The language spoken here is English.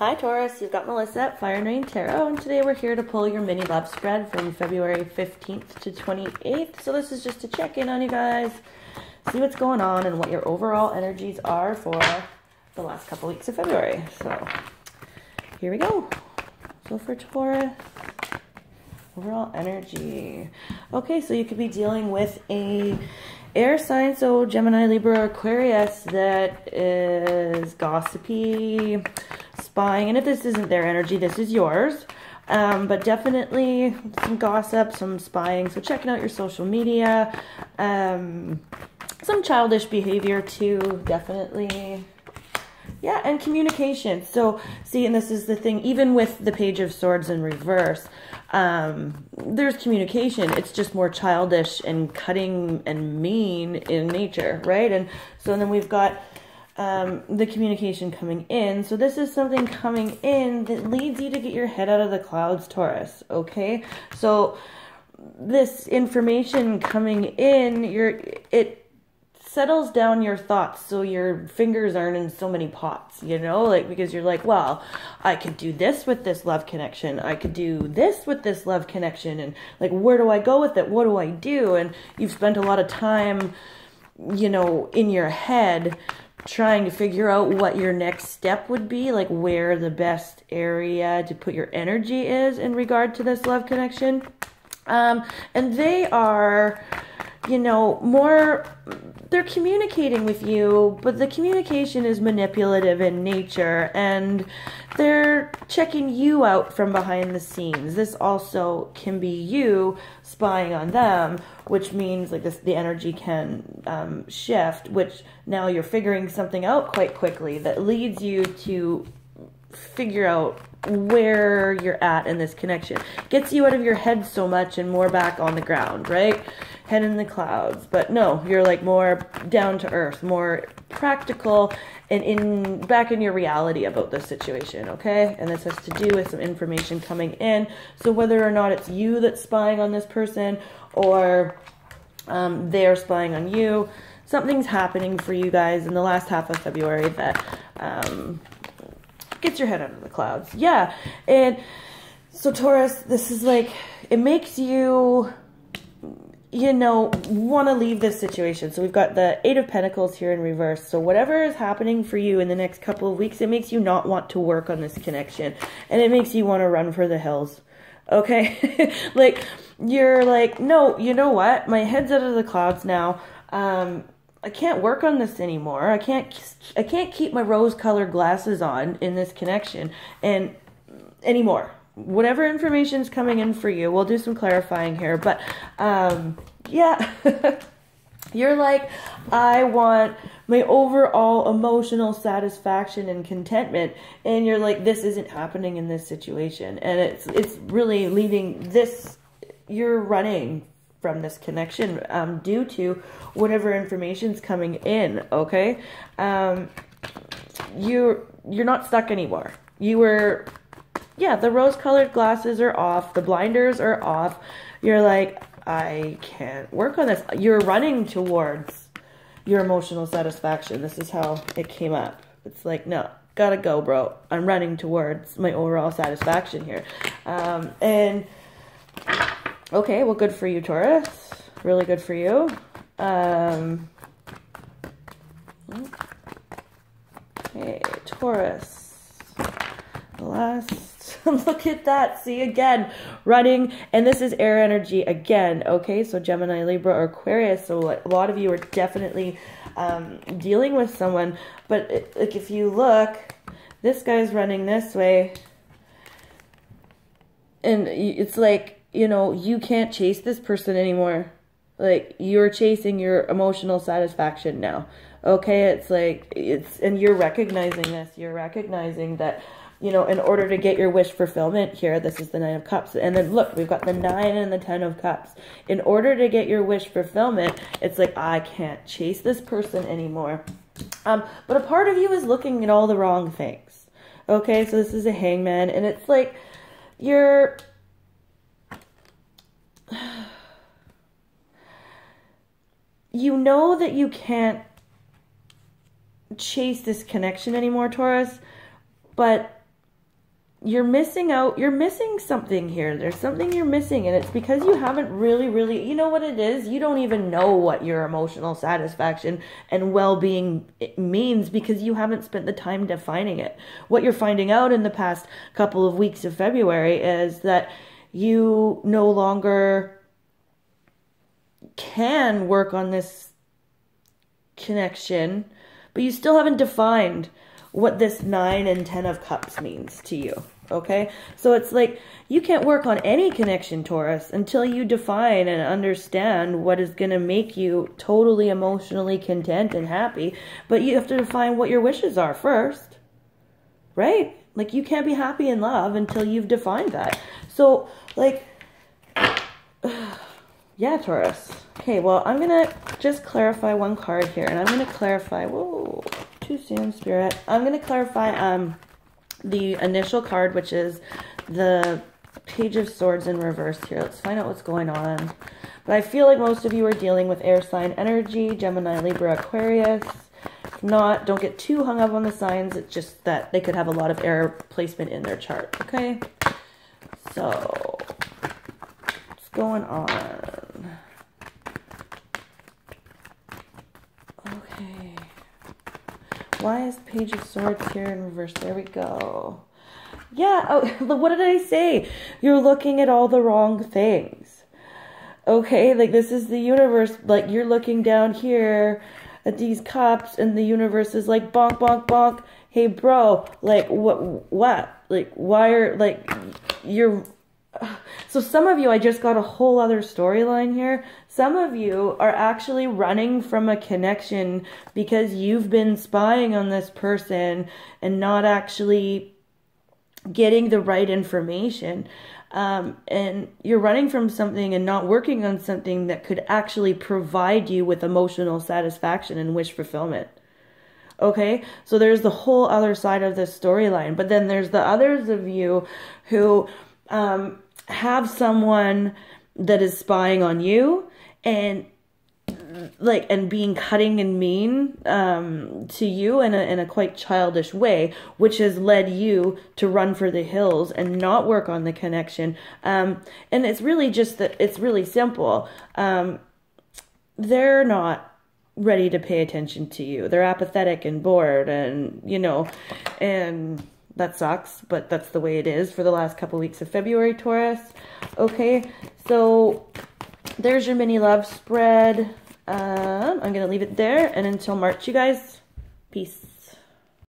Hi Taurus, you've got Melissa at Fire and Rain Tarot, and today we're here to pull your mini love spread from February 15th to 28th. So this is just to check in on you guys, see what's going on and what your overall energies are for the last couple weeks of February. So here we go. So for Taurus, overall energy. Okay, so you could be dealing with a air sign, so Gemini, Libra, Aquarius, that is gossipy, spying, and if this isn't their energy, this is yours. But definitely some gossip, some spying, so checking out your social media, some childish behavior too, definitely. Yeah, and communication. So, see, and this is the thing, even with the Page of Swords in reverse, there's communication. It's just more childish and cutting and mean in nature, right? And so then we've got the communication coming in. So this is something coming in that leads you to get your head out of the clouds, Taurus, okay? So this information coming in, it settles down your thoughts, so your fingers aren't in so many pots, you know, like, because you're like, well, I could do this with this love connection, I could do this with this love connection, and like, where do I go with it, what do I do? And you've spent a lot of time, you know, in your head trying to figure out what your next step would be, like where the best area to put your energy is in regard to this love connection. And they are, you know, more, they're communicating with you, but the communication is manipulative in nature, and they're checking you out from behind the scenes. This also can be you spying on them, which means like this, the energy can shift, which now you're figuring something out quite quickly that leads you to figure out where you're at in this connection. Gets you out of your head so much and more back on the ground, right? Head in the clouds. But no, you're like more down to earth, more practical, and back in your reality about this situation, okay? And this has to do with some information coming in. So whether or not it's you that's spying on this person or they're spying on you, something's happening for you guys in the last half of February that gets your head out of the clouds. Yeah. And so Taurus, this is like, it makes you, you know, want to leave this situation. So we've got the Eight of Pentacles here in reverse. So whatever is happening for you in the next couple of weeks, it makes you not want to work on this connection. And it makes you want to run for the hills. Okay? Like, you're like, no, you know what? My head's out of the clouds now. I can't work on this anymore. I can't keep my rose-colored glasses on in this connection and anymore. Whatever information's coming in for you, we'll do some clarifying here. But yeah, you're like, I want my overall emotional satisfaction and contentment, and you're like, this isn't happening in this situation, and it's really leading this. You're running from this connection due to whatever information's coming in, okay? You're not stuck anymore. You were, yeah, the rose-colored glasses are off, the blinders are off. You're like, I can't work on this. You're running towards your emotional satisfaction. This is how it came up. It's like, no, gotta go, bro. I'm running towards my overall satisfaction here. And okay, well, good for you, Taurus. Really good for you. Okay, Taurus. Last, look at that. See, again, running. And this is air energy again, okay? So Gemini, Libra, or Aquarius. So a lot of you are definitely dealing with someone. But like, if you look, this guy's running this way. And it's like, you know, you can't chase this person anymore. Like, you're chasing your emotional satisfaction now. Okay, it's like, and you're recognizing this. You're recognizing that, you know, in order to get your wish fulfillment here, this is the Nine of Cups. And then look, we've got the 9 and the 10 of Cups. In order to get your wish fulfillment, it's like, I can't chase this person anymore. But a part of you is looking at all the wrong things. Okay, so this is a Hangman, and it's like, you're, you know that you can't chase this connection anymore, Taurus, but you're missing out. You're missing something here. There's something you're missing, and it's because you haven't really, you know what it is? You don't even know what your emotional satisfaction and well-being means because you haven't spent the time defining it. What you're finding out in the past couple of weeks of February is that you no longer can work on this connection, but you still haven't defined what this 9 and 10 of Cups means to you. Okay, so it's like you can't work on any connection, Taurus, until you define and understand what is going to make you totally emotionally content and happy. But you have to define what your wishes are first, right? Like you can't be happy in love until you've defined that. So like, yeah, Taurus. Okay, well, I'm going to just clarify one card here, and I'm going to clarify, whoa, too soon, Spirit. I'm going to clarify the initial card, which is the Page of Swords in reverse here. Let's find out what's going on. But I feel like most of you are dealing with air sign energy, Gemini, Libra, Aquarius. If not, don't get too hung up on the signs. It's just that they could have a lot of air placement in their chart, okay? So, what's going on? Okay. Why is Page of Swords here in reverse? There we go. Yeah, oh, what did I say? You're looking at all the wrong things. Okay, like this is the universe. Like you're looking down here at these cups and the universe is like bonk, bonk, bonk. Hey, bro, like what? Like why are, like, you're... So some of you, I just got a whole other storyline here. Some of you are actually running from a connection because you've been spying on this person and not actually getting the right information. And you're running from something and not working on something that could actually provide you with emotional satisfaction and wish fulfillment. Okay, so there's the whole other side of this storyline. But then there's the others of you who have someone that is spying on you and like, and being cutting and mean to you in a quite childish way, which has led you to run for the hills and not work on the connection. And it's really just that, it's really simple. They're not ready to pay attention to you. They're apathetic and bored, and you know, and that sucks, but that's the way it is for the last couple weeks of February, Taurus. Okay, so there's your mini love spread. I'm going to leave it there, and until March, you guys, peace.